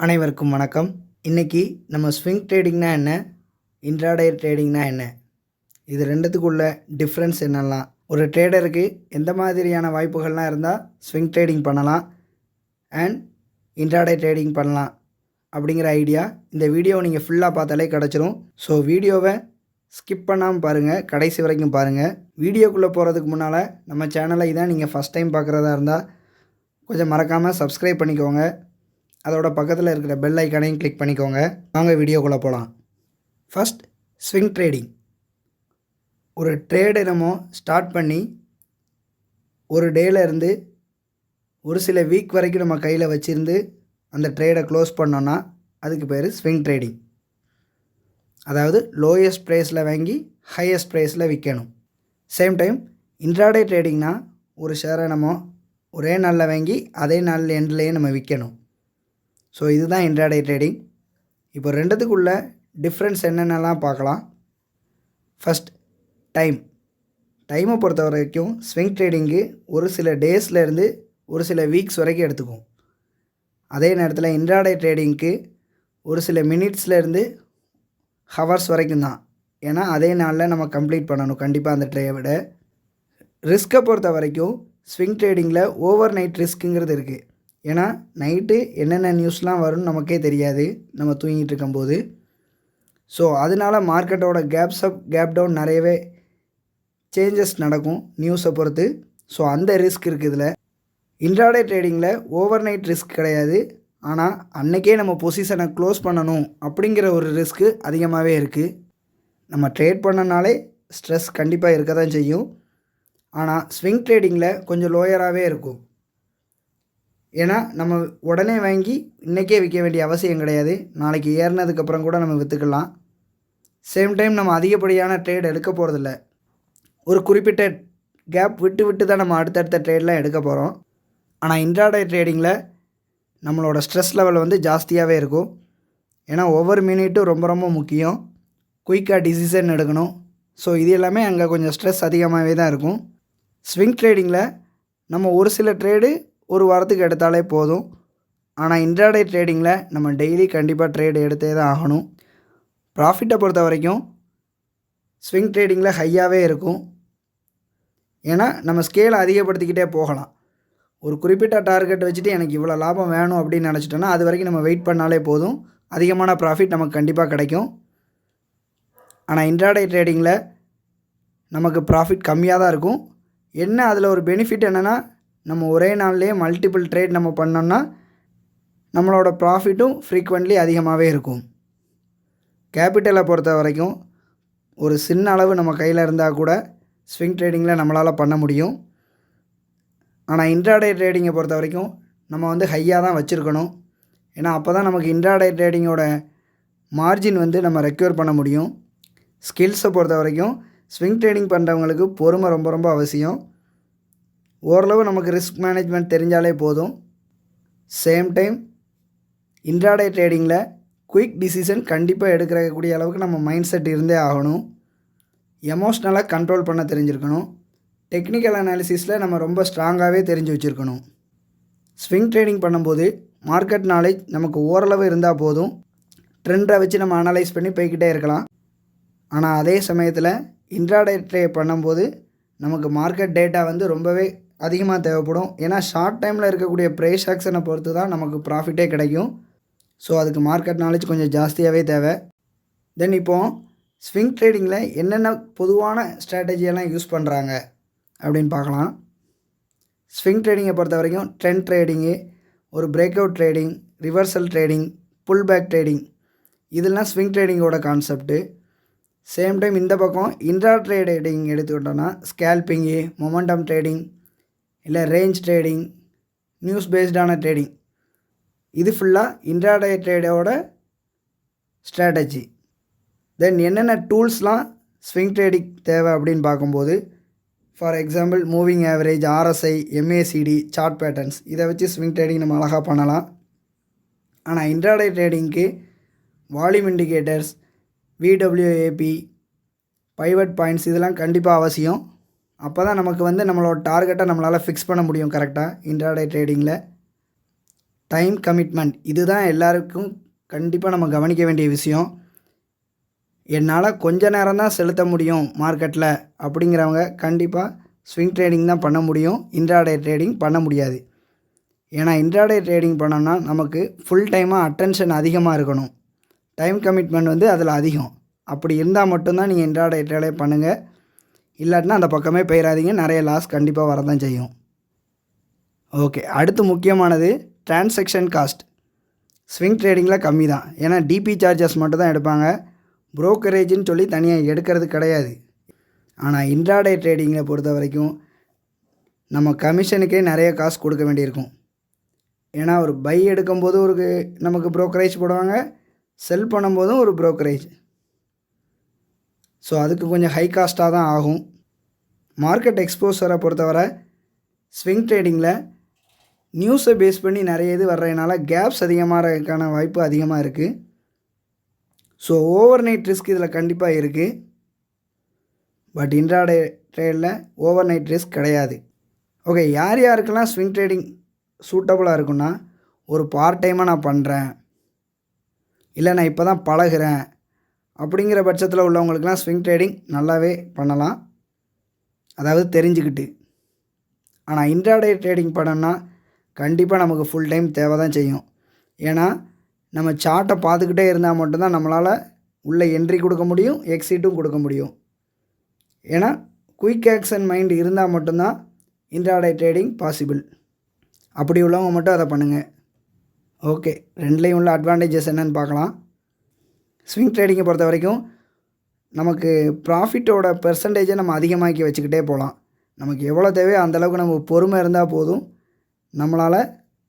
அனைவருக்கும் வணக்கம். இன்றைக்கி நம்ம ஸ்விங் ட்ரேடிங்னா என்ன, இன்ட்ராடே ட்ரேடிங்னா என்ன, இது ரெண்டுத்துக்குள்ள டிஃப்ரென்ஸ் என்னெல்லாம், ஒரு ட்ரேடருக்கு எந்த மாதிரியான வாய்ப்புகள்லாம் இருந்தால் ஸ்விங் ட்ரேடிங் பண்ணலாம் அண்ட் இன்ட்ராடே ட்ரேடிங் பண்ணலாம் அப்படிங்கிற ஐடியா இந்த வீடியோவை நீங்கள் ஃபுல்லாக பார்த்தாலே கிடச்சிரும். ஸோ வீடியோவை ஸ்கிப் பண்ணாமல் பாருங்கள், கடைசி வரைக்கும் பாருங்கள். வீடியோக்குள்ளே போகிறதுக்கு முன்னால் நம்ம சேனலை இதான் நீங்கள் ஃபஸ்ட் டைம் பார்க்குறதா இருந்தால் கொஞ்சம் மறக்காமல் சப்ஸ்கிரைப் பண்ணிக்கோங்க. அதோட பக்கத்தில் இருக்கிற பெல் ஐக்கானையும் கிளிக் பண்ணிக்கோங்க. வாங்க வீடியோக்குள்ளே போகலாம். First, swing trading. ஒரு ட்ரேடை நம்ம ஸ்டார்ட் பண்ணி ஒரு டேலேருந்து ஒரு சில வீக் வரைக்கும் நம்ம கையில் வச்சுருந்து அந்த ட்ரேடை க்ளோஸ் பண்ணோன்னா அதுக்கு பேர் ஸ்விங் ட்ரேடிங். அதாவது லோயஸ்ட் ப்ரைஸில் வாங்கி ஹையஸ்ட் ப்ரைஸில் விற்கணும். சேம் டைம் இன்ட்ராடே ட்ரேடிங்னா ஒரு ஷேரை நம்ம ஒரே நாளில் வாங்கி அதே நாளில் எண்ட்லேயே நம்ம விற்கணும். ஸோ இதுதான் இன்ட்ராடே ட்ரேடிங். இப்போ ரெண்டுத்துக்குள்ள டிஃப்ரென்ஸ் என்னென்னலாம் பார்க்கலாம். ஃபஸ்ட், டைமை பொறுத்த வரைக்கும் ஸ்விங் ட்ரேடிங்கு ஒரு சில டேஸ்லேருந்து ஒரு சில வீக்ஸ் வரைக்கும் எடுத்துக்கும். அதே நேரத்தில் இன்ட்ராடே ட்ரேடிங்க்கு ஒரு சில மினிட்ஸ்லேருந்து ஹவர்ஸ் வரைக்கும் தான். ஏன்னா அதே நாளில் நம்ம கம்ப்ளீட் பண்ணணும் கண்டிப்பாக அந்த ட்ரேடை. ரிஸ்க்கை பொறுத்த வரைக்கும் ஸ்விங் ட்ரேடிங்கில் ஓவர் நைட் ரிஸ்க்குங்கிறது இருக்குது. ஏன்னா நைட்டு என்னென்ன நியூஸ்லாம் வரும்னு நமக்கே தெரியாது நம்ம தூங்கிட்டு இருக்கும்போது. ஸோ அதனால் மார்க்கெட்டோட கேப்ஸ் அப் கேப் டவுன் நிறையவே சேஞ்சஸ் நடக்கும் நியூஸை பொறுத்து. ஸோ அந்த ரிஸ்க் இருக்குது இதில். இன்ட்ராடே ட்ரேடிங்கில் ஓவர் நைட் ரிஸ்க் கிடையாது. ஆனால் அன்றைக்கே நம்ம பொசிஷனை க்ளோஸ் பண்ணணும் அப்படிங்கிற ஒரு ரிஸ்க்கு அதிகமாகவே இருக்குது. நம்ம ட்ரேட் பண்ணனாலே ஸ்ட்ரெஸ் கண்டிப்பாக இருக்க தான் செய்யும். ஆனால் ஸ்விங் ட்ரேடிங்கில் கொஞ்சம் லோயராகவே இருக்கும். ஏன்னா நம்ம உடனே வாங்கி இன்றைக்கே விற்க வேண்டிய அவசியம் கிடையாது. நாளைக்கு ஏறினதுக்கப்புறம் கூட நம்ம விற்றுக்கலாம். சேம் டைம் நம்ம அதிகப்படியான ட்ரேட் எடுக்க போகிறதில்ல. ஒரு குறிப்பிட்ட கேப் விட்டு தான் நம்ம அடுத்தடுத்த ட்ரேட்லாம் எடுக்க போகிறோம். ஆனால் இன்ட்ராடே ட்ரேடிங்கில் நம்மளோட ஸ்ட்ரெஸ் லெவல் வந்து ஜாஸ்தியாகவே இருக்கும். ஏன்னா ஒவ்வொரு மினிட்டும் ரொம்ப ரொம்ப முக்கியம். குயிக்காக டிசிஷன் எடுக்கணும். ஸோ இது எல்லாமே அங்கே கொஞ்சம் ஸ்ட்ரெஸ் அதிகமாகவே தான் இருக்கும். ஸ்விங் ட்ரேடிங்கில் நம்ம ஒரு சில ட்ரேடு ஒரு வாரத்துக்கு எடுத்தாலே போதும். ஆனால் இன்ட்ராடே ட்ரேடிங்கில் நம்ம டெய்லி கண்டிப்பாக ட்ரேடு எடுத்தே தான் ஆகணும். ப்ராஃபிட்டை பொறுத்த வரைக்கும் ஸ்விங் ட்ரேடிங்கில் ஹையாகவே இருக்கும். ஏன்னா நம்ம ஸ்கேலை அதிகப்படுத்திக்கிட்டே போகலாம். ஒரு குறிப்பிட்ட டார்கெட் வச்சுட்டு எனக்கு இவ்வளோ லாபம் வேணும் அப்படின்னு நினச்சிட்டோன்னா அது வரைக்கும் நம்ம வெயிட் பண்ணாலே போதும். அதிகமான ப்ராஃபிட் நமக்கு கண்டிப்பாக கிடைக்கும். ஆனால் இன்ட்ராடே ட்ரேடிங்கில் நமக்கு ப்ராஃபிட் கம்மியாக தான் இருக்கும். என்ன அதில் ஒரு பெனிஃபிட் என்னென்னா, நம்ம ஒரே நாள்லேயே மல்டிபிள் ட்ரேட் நம்ம பண்ணோம்னா நம்மளோட ப்ராஃபிட்டும் ஃப்ரீக்வெண்ட்லி அதிகமாகவே இருக்கும். கேபிட்டலை பொறுத்த வரைக்கும் ஒரு சின்ன அளவு நம்ம கையில் இருந்தால் கூட ஸ்விங் ட்ரேடிங்கில் நம்மளால் பண்ண முடியும். ஆனால் இன்ட்ராடே ட்ரேடிங்கை பொறுத்த வரைக்கும் நம்ம வந்து ஹையாக தான் வச்சுருக்கணும். ஏன்னா அப்போ தான் நமக்கு இன்ட்ராடே ட்ரேடிங்கோட மார்ஜின் வந்து நம்ம ரெக்யூர் பண்ண முடியும். ஸ்கில்ஸை பொறுத்த வரைக்கும் ஸ்விங் ட்ரேடிங் பண்ணுறவங்களுக்கு பொறுமை ரொம்ப ரொம்ப அவசியம். ஓரளவு நமக்கு ரிஸ்க் மேனேஜ்மெண்ட் தெரிஞ்சாலே போதும். சேம் டைம் இன்ட்ராடே ட்ரேடிங்கில் குயிக் டிசிஷன் கண்டிப்பாக எடுக்கக்கூடிய அளவுக்கு நம்ம மைண்ட் செட் இருந்தே ஆகணும். எமோஷ்னலாக கண்ட்ரோல் பண்ண தெரிஞ்சிருக்கணும். டெக்னிக்கல் அனாலிசிஸில் நம்ம ரொம்ப ஸ்ட்ராங்காகவே தெரிஞ்சு வச்சுருக்கணும். ஸ்விங் ட்ரேடிங் பண்ணும்போது மார்க்கெட் நாலேஜ் நமக்கு ஓரளவு இருந்தால் போதும். ட்ரெண்டை வச்சு நம்ம அனலைஸ் பண்ணி போய்கிட்டே இருக்கலாம். ஆனால் அதே சமயத்தில் இன்ட்ராடே ட்ரேட் பண்ணும்போது நமக்கு மார்க்கெட் டேட்டா வந்து ரொம்பவே அதிகமாக தேவைப்படும். ஏன்னா ஷார்ட் டைமில் இருக்கக்கூடிய ப்ரைஸ் ஆக்ஷனை பொறுத்து தான் நமக்கு ப்ராஃபிட்டே கிடைக்கும். ஸோ அதுக்கு மார்க்கெட் நாலேஜ் கொஞ்சம் ஜாஸ்தியாகவே தேவை. தென் இப்போது ஸ்விங் ட்ரேடிங்கில் என்னென்ன பொதுவான ஸ்ட்ராட்டஜியெல்லாம் யூஸ் பண்ணுறாங்க அப்படின்னு பார்க்கலாம். ஸ்விங் ட்ரேடிங்கை பொறுத்த வரைக்கும் ட்ரெண்ட் ட்ரேடிங்கு, ஒரு break out trading, reversal trading, pull back trading, இதெல்லாம் ஸ்விங் ட்ரேடிங்கோட கான்செப்ட்டு. சேம் டைம் இந்த பக்கம் இன்ட்ரா ட்ரேடிங் எடுத்துக்கிட்டோன்னா ஸ்கேல்பிங்கு, மொமெண்டம் ட்ரேடிங், இல்லை ரேஞ்ச் ட்ரேடிங், நியூஸ் பேஸ்டான ட்ரேடிங், இது ஃபுல்லாக இன்ட்ராடே ட்ரேடோட ஸ்ட்ராட்டஜி. தென் என்னென்ன டூல்ஸ்லாம் ஸ்விங் ட்ரேடிங் தேவை அப்படின்னு பார்க்கும்போது, for example moving average, RSI, MACD, chart patterns, இதை வச்சு ஸ்விங் ட்ரேடிங் நம்ம அழகாக பண்ணலாம். ஆனால் இன்ட்ராடே ட்ரேடிங்க்கு volume indicators, VWAP, pivot points இதெல்லாம் கண்டிப்பாக அவசியம். அப்போ தான் நமக்கு வந்து நம்மளோட டார்கெட்டை நம்மளால் ஃபிக்ஸ் பண்ண முடியும் கரெக்டாக இன்ட்ராடே ட்ரேடிங்கில். டைம் கமிட்மெண்ட் இதுதான் எல்லாருக்கும் கண்டிப்பாக நம்ம கவனிக்க வேண்டிய விஷயம். என்னால் கொஞ்ச நேரம் தான் செலுத்த முடியும் மார்க்கெட்டில் அப்படிங்கிறவங்க கண்டிப்பாக ஸ்விங் ட்ரேடிங் தான் பண்ண முடியும், இன்ட்ராடே ட்ரேடிங் பண்ண முடியாது. ஏன்னா இன்ட்ராடே ட்ரேடிங் பண்ணோன்னா நமக்கு ஃபுல் டைமாக அட்டென்ஷன் அதிகமாக இருக்கணும். டைம் கமிட்மெண்ட் வந்து அதில் அதிகம். அப்படி இருந்தால் மட்டும்தான் நீங்கள் இன்ட்ராடே ட்ரேடே பண்ணுங்கள். இல்லாட்டினா அந்த பக்கமே போயிடாதீங்க, நிறைய லாஸ் கண்டிப்பாக வரதான் செய்யும். ஓகே, அடுத்து முக்கியமானது டிரான்சாக்ஷன் காஸ்ட். ஸ்விங் ட்ரேடிங்கில் கம்மி தான், ஏன்னா டிபி சார்ஜஸ் மட்டும் தான் எடுப்பாங்க, புரோக்கரேஜ்னு சொல்லி தனியாக எடுக்கிறது கிடையாது. ஆனால் இன்ட்ராடே ட்ரேடிங்கில் பொறுத்த வரைக்கும் நம்ம கமிஷனுக்கே நிறைய காசு கொடுக்க வேண்டியிருக்கும். ஏன்னா ஒரு பை எடுக்கும்போது ஒரு நமக்கு புரோக்கரேஜ் போடுவாங்க, செல் பண்ணும்போதும் ஒரு புரோக்கரேஜ். ஸோ அதுக்கு கொஞ்சம் ஹை காஸ்ட்டாக தான் ஆகும். மார்க்கெட் எக்ஸ்போசரை பொறுத்தவரை ஸ்விங் ட்ரேடிங்கில் நியூஸை பேஸ் பண்ணி நிறைய இது வர்றதுனால கேப்ஸ் அதிகமாகறதுக்கான வாய்ப்பு அதிகமாக இருக்குது. ஸோ ஓவர் நைட் ரிஸ்க் இதில் கண்டிப்பாக இருக்குது. பட் இன்ட்ராடே ட்ரேடில் ஓவர் நைட் ரிஸ்க் கிடையாது. ஓகே, யார் யாருக்கெல்லாம் ஸ்விங் ட்ரேடிங் சூட்டபுளாக இருக்குன்னா, ஒரு பார்ட் டைமாக நான் பண்ணுறேன், இல்லை நான் இப்போ தான் பழகிறேன் அப்படிங்கிற பட்சத்தில் உள்ளவங்களுக்கெல்லாம் ஸ்விங் ட்ரேடிங் நல்லாவே பண்ணலாம், அதாவது தெரிஞ்சுக்கிட்டு. ஆனால் இன்ட்ராடே ட்ரேடிங் பண்ணோம்னா கண்டிப்பாக நமக்கு ஃபுல் டைம் தேவை தான் செய்யும். ஏன்னா நம்ம சார்ட்டை பார்த்துக்கிட்டே இருந்தால் மட்டும்தான் நம்மளால் உள்ளே என்ட்ரி கொடுக்க முடியும், எக்ஸிட்டும் கொடுக்க முடியும். ஏன்னா குயிக் ஆக்ஷன் மைண்ட் இருந்தால் மட்டும்தான் இன்ட்ராடே ட்ரேடிங் பாசிபிள். அப்படி உள்ளவங்க மட்டும் அதை பண்ணுங்கள். ஓகே, ரெண்டுலேயும் உள்ள அட்வான்டேஜஸ் என்னென்னு பார்க்கலாம். ஸ்விங் ட்ரேடிங்கை பொறுத்த வரைக்கும் நமக்கு ப்ராஃபிட்டோட பெர்சன்டேஜை நம்ம அதிகமாக்கி வச்சுக்கிட்டே போகலாம். நமக்கு எவ்வளோ தேவையோ அந்தளவுக்கு நம்ம பொறுமை இருந்தால் போதும், நம்மளால்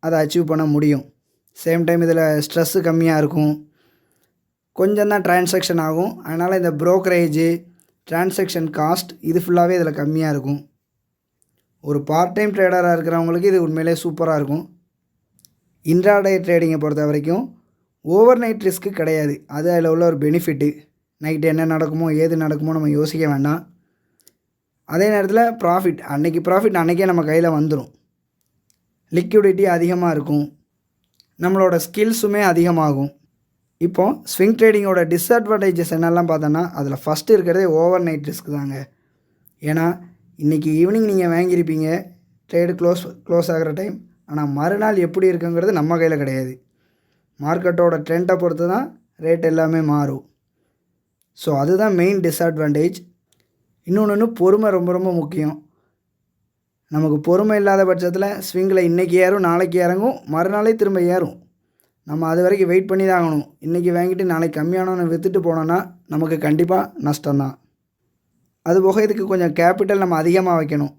அதை அச்சீவ் பண்ண முடியும். சேம் டைம் இதில் ஸ்ட்ரெஸ்ஸு கம்மியாக இருக்கும், கொஞ்சம் தான் டிரான்சாக்ஷன் ஆகும். அதனால் இந்த ப்ரோக்கரேஜு, டிரான்சாக்ஷன் காஸ்ட் இது ஃபுல்லாகவே இதில் கம்மியாக இருக்கும். ஒரு பார்ட் டைம் ட்ரேடராக இருக்கிறவங்களுக்கு இது உண்மையிலே சூப்பராக இருக்கும். இன்ட்ராடே ட்ரேடிங்கை பொறுத்த வரைக்கும் ஓவர் நைட் ரிஸ்க்கு கிடையாது, அது அதில் உள்ள ஒரு பெனிஃபிட்டு. நைட்டு என்ன நடக்குமோ ஏது நடக்குமோ நம்ம யோசிக்க வேண்டாம். அதே நேரத்தில் ப்ராஃபிட் அன்றைக்கே நம்ம கையில் வந்துடும். லிக்விடிட்டி அதிகமாக இருக்கும், நம்மளோட ஸ்கில்ஸுமே அதிகமாகும். இப்போது ஸ்விங் ட்ரேடிங்கோட டிஸ்அட்வான்டேஜஸ் என்னெல்லாம் பார்த்தோன்னா, அதில் ஃபஸ்ட்டு இருக்கிறதே ஓவர் நைட் ரிஸ்க் தாங்க. ஏன்னா இன்றைக்கி ஈவினிங் நீங்கள் வாங்கியிருப்பீங்க, ட்ரேடு க்ளோஸ் ஆகிற டைம், ஆனால் மறுநாள் எப்படி இருக்குங்கிறது நம்ம கையில் கிடையாது. மார்க்கெட்டோட ட்ரெண்டை பொறுத்து தான் ரேட் எல்லாமே மாறும். ஸோ அதுதான் மெயின் டிஸ்அட்வான்டேஜ். இன்னொன்று பொறுமை ரொம்ப ரொம்ப முக்கியம். நமக்கு பொறுமை இல்லாத பட்சத்தில் ஸ்விங்கில் இன்றைக்கி ஏறும், நாளைக்கு இறங்கும், மறுநாளே திரும்ப ஏறும். நம்ம அது வரைக்கும் வெயிட் பண்ணி தான் ஆகணும். இன்றைக்கி வாங்கிட்டு நாளைக்கு கம்மியானவனை விற்றுட்டு போனோன்னா நமக்கு கண்டிப்பாக நஷ்டம்தான். அதுபோக இதுக்கு கொஞ்சம் கேபிட்டல் நம்ம அதிகமாக வைக்கணும்.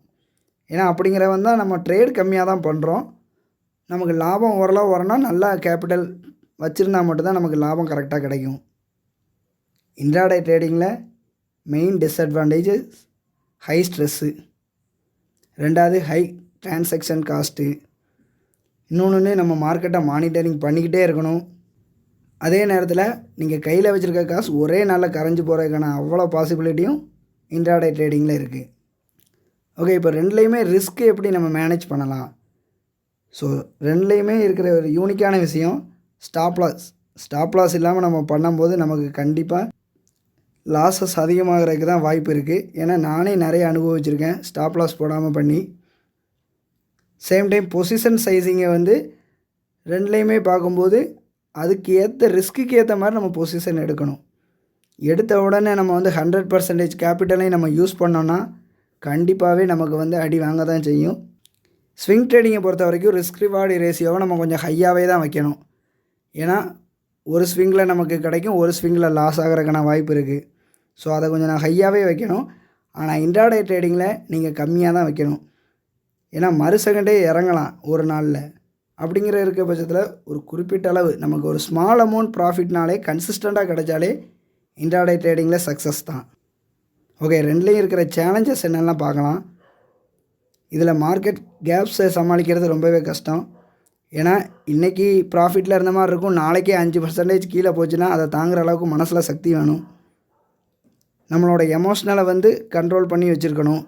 ஏன்னா அப்படிங்கிறவன் தான் நம்ம ட்ரேட் கம்மியாக தான் பண்ணுறோம், நமக்கு லாபம் ஓரளவு வரணும். நல்லா கேபிட்டல் வச்சுருந்தா மட்டும்தான் நமக்கு லாபம் கரெக்டாக கிடைக்கும். இன்ட்ராடே ட்ரேடிங்கில் மெயின் டிஸ்அட்வான்டேஜஸ் ஹை ஸ்ட்ரெஸ்ஸு, ரெண்டாவது ஹை டிரான்சாக்ஷன் காஸ்ட்டு, இன்னொன்று நம்ம மார்க்கெட்டை மானிட்டரிங் பண்ணிக்கிட்டே இருக்கணும். அதே நேரத்தில் நீங்கள் கையில் வச்சுருக்க காசு ஒரே நாளில் கரைஞ்சி போகிறதுக்கான அவ்வளோ பாசிபிலிட்டியும் இன்ட்ராடே ட்ரேடிங்கில் இருக்குது. ஓகே, இப்போ ரெண்டுலேயுமே ரிஸ்க்கு எப்படி நம்ம மேனேஜ் பண்ணலாம்? ஸோ ரெண்டுலேயுமே இருக்கிற ஒரு யூனிக்கான விஷயம் ஸ்டாப் லாஸ் இல்லாமல் நம்ம பண்ணும்போது நமக்கு கண்டிப்பாக லாஸஸ் அதிகமாகிறதுக்கு தான் வாய்ப்பு இருக்குது. ஏன்னா நானே நிறைய அனுபவிச்சிருக்கேன் ஸ்டாப் லாஸ் போடாமல் பண்ணி. சேம் டைம் பொசிஷன் சைஸிங்கை வந்து ரெண்டுலேயுமே பார்க்கும்போது அதுக்கு ஏற்ற ரிஸ்க்குக்கு ஏற்ற மாதிரி நம்ம பொசிஷன் எடுக்கணும். எடுத்த உடனே நம்ம வந்து 100% கேபிட்டலையும் நம்ம யூஸ் பண்ணோன்னா கண்டிப்பாகவே நமக்கு வந்து அடி வாங்க தான் செய்யும். ஸ்விங் ட்ரேடிங்கை பொறுத்த வரைக்கும் ரிஸ்க் ரிவார்டு ரேஷியோவை நம்ம கொஞ்சம் ஹையாகவே தான் வைக்கணும். ஏன்னா ஒரு ஸ்விங்கில் நமக்கு கிடைக்கும், ஒரு ஸ்விங்கில் லாஸ் ஆகிறதுக்கான வாய்ப்பு இருக்குது. ஸோ அதை கொஞ்சம் நான் ஹையாகவே வைக்கணும். ஆனால் இன்ட்ராடே ட்ரேடிங்கில் நீங்கள் கம்மியாக தான் வைக்கணும். ஏன்னா மறு செகண்டே இறங்கலாம் ஒரு நாளில். அப்படிங்கிற இருக்க பட்சத்தில் ஒரு குறிப்பிட்ட அளவு நமக்கு ஒரு ஸ்மால் அமௌண்ட் ப்ராஃபிட்னாலே கன்சிஸ்டண்ட்டாக கிடைச்சாலே இன்ட்ராடே ட்ரேடிங்கில் சக்ஸஸ் தான். ஓகே, ரெண்டுலேயும் இருக்கிற சேலஞ்சஸ் என்னெல்லாம் பார்க்கலாம். இதில் மார்க்கெட் கேப்ஸை சமாளிக்கிறது ரொம்பவே கஷ்டம். ஏன்னா இன்றைக்கி ப்ராஃபிட்டில் இருந்த மாதிரி இருக்கும், நாளைக்கே 5% கீழே போச்சுன்னா அதை தாங்குகிற அளவுக்கு மனசில் சக்தி வேணும். நம்மளோட எமோஷ்னலை வந்து கண்ட்ரோல் பண்ணி வச்சுருக்கணும்.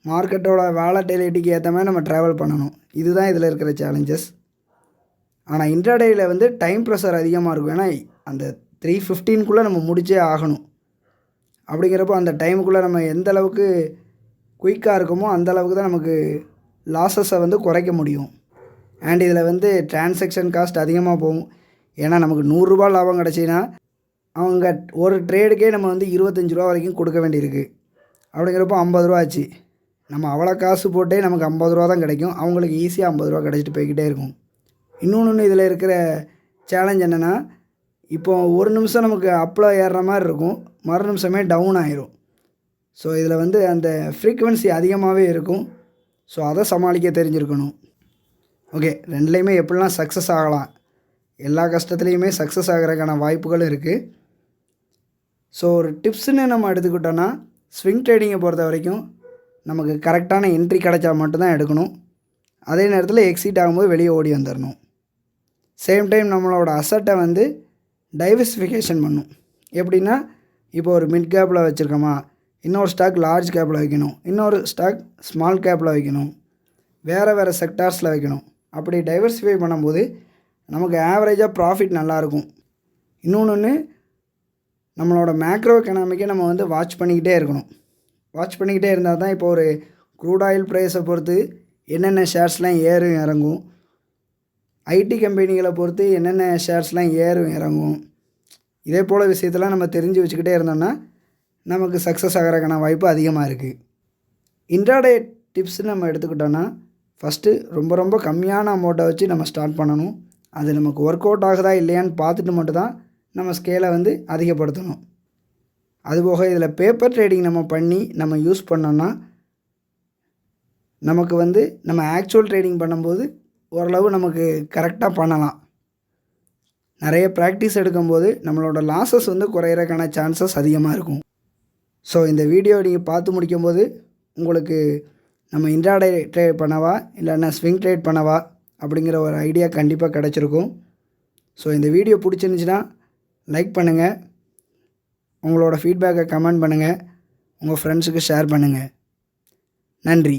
மார்க்கெட்டோட வாலட்டிலிட்டிக்கு ஏற்ற மாதிரி நம்ம ட்ராவல் பண்ணணும். இதுதான் இதில் இருக்கிற சேலஞ்சஸ். ஆனால் இன்ட்ராடேயில் வந்து டைம் ப்ரெஷர் அதிகமாக இருக்கும். ஏன்னா அந்த 3:15க்குள்ளே நம்ம முடிச்சே ஆகணும். அப்படிங்கிறப்போ அந்த டைமுக்குள்ளே நம்ம எந்த அளவுக்கு குயிக்காக இருக்கோமோ அந்த அளவுக்கு தான் நமக்கு லாஸஸை வந்து குறைக்க முடியும். அண்ட் இதில் வந்து டிரான்சாக்ஷன் காஸ்ட் அதிகமாக போகும். ஏன்னா நமக்கு ரூ. 100 லாபம் கிடச்சின்னா அவங்க ஒரு ட்ரேடுக்கே நம்ம வந்து ரூ. 25 வரைக்கும் கொடுக்க வேண்டியிருக்கு. அப்படிங்கிறப்போ ரூ. 50 ஆச்சு. நம்ம அவ்வளோ காசு போட்டே நமக்கு ரூ. 50 தான் கிடைக்கும். அவங்களுக்கு ஈஸியாக ரூ. 50 கிடச்சிட்டு போய்கிட்டே இருக்கும். இன்னொன்று இதில் இருக்கிற சேலஞ்ச் என்னென்னா, இப்போ ஒரு நிமிஷம் நமக்கு அப்பில் ஏறுற மாதிரி இருக்கும், மறு நிமிஷமே டவுன் ஆயிரும். ஸோ இதில் வந்து அந்த ஃப்ரீக்குவென்சி அதிகமாகவே இருக்கும். ஸோ அதை சமாளிக்க தெரிஞ்சிருக்கணும். ஓகே, ரெண்டுலேயுமே எப்படிலாம் சக்ஸஸ் ஆகலாம், எல்லா கஷ்டத்துலேயுமே சக்ஸஸ் ஆகிறதுக்கான வாய்ப்புகளும் இருக்குது. ஸோ ஒரு டிப்ஸ்ன்னு நம்ம எடுத்துக்கிட்டோன்னா, ஸ்விங் ட்ரேடிங்கை பொறுத்த வரைக்கும் நமக்கு கரெக்டான என்ட்ரி கிடைச்சா மட்டும்தான் எடுக்கணும். அதே நேரத்தில் எக்ஸிட் ஆகும்போது வெளியே ஓடி வந்துடணும். சேம் டைம் நம்மளோட அசட்டை வந்து டைவர்சிஃபிகேஷன் பண்ணும். எப்படின்னா, இப்போ ஒரு மிட் கேப்பில் வச்சுருக்கோமா, இன்னொரு ஸ்டாக் லார்ஜ் கேப்பில் வைக்கணும், இன்னொரு ஸ்டாக் ஸ்மால் கேப்பில் வைக்கணும், வேறு செக்டார்ஸில் வைக்கணும். அப்படி டைவர்சிஃபை பண்ணும்போது நமக்கு ஆவரேஜாக ப்ராஃபிட் நல்லாயிருக்கும். இன்னொன்று, நம்மளோட மேக்ரோ எக்கனாமிக்கை நம்ம வந்து வாட்ச் பண்ணிக்கிட்டே இருக்கணும். வாட்ச் பண்ணிக்கிட்டே இருந்தால் தான் இப்போ ஒரு க்ரூட் ஆயில் ப்ரைஸை பொறுத்து என்னென்ன ஷேர்ஸ்லாம் ஏறும் இறங்கும், ஐடி கம்பெனிகளை பொறுத்து என்னென்ன ஷேர்ஸ்லாம் ஏறும் இறங்கும், இதே போல் விஷயத்தெல்லாம் நம்ம தெரிஞ்சு வச்சுக்கிட்டே இருந்தோம்னா நமக்கு சக்ஸஸ் ஆகிறதுக்கான வாய்ப்பு அதிகமாக இருக்குது. இன்ட்ராடே டிப்ஸ்ன்னு நம்ம எடுத்துக்கிட்டோன்னா, ஃபஸ்ட்டு ரொம்ப கம்மியான அமௌண்ட்டை வச்சு நம்ம ஸ்டார்ட் பண்ணணும். அது நமக்கு ஒர்க் அவுட் ஆகுதா இல்லையான்னு பார்த்துட்டு மட்டும்தான் நம்ம ஸ்கேலை வந்து அதிகப்படுத்தணும். அதுபோக இதில் பேப்பர் ட்ரேடிங் நம்ம பண்ணி நம்ம யூஸ் பண்ணோன்னா நமக்கு வந்து நம்ம ஆக்சுவல் ட்ரேடிங் பண்ணும்போது ஓரளவு நமக்கு கரெக்டாக பண்ணலாம். நிறைய ப்ராக்டிஸ் எடுக்கும்போது நம்மளோட லாஸஸ் வந்து குறையிறதுக்கான சான்சஸ் அதிகமாக இருக்கும். ஸோ இந்த வீடியோ நீங்கள் பார்த்து முடிக்கும்போது உங்களுக்கு நம்ம இன்ட்ராடே ட்ரேட் பண்ணவா இல்லைன்னா ஸ்விங் ட்ரேட் பண்ணவா அப்படிங்கிற ஒரு ஐடியா கண்டிப்பாக கிடச்சிருக்கும். ஸோ இந்த வீடியோ பிடிச்சிருந்துச்சின்னா லைக் பண்ணுங்கள், உங்களோட ஃபீட்பேக்கை கமெண்ட் பண்ணுங்கள், உங்கள் ஃப்ரெண்ட்ஸுக்கு ஷேர் பண்ணுங்கள். நன்றி.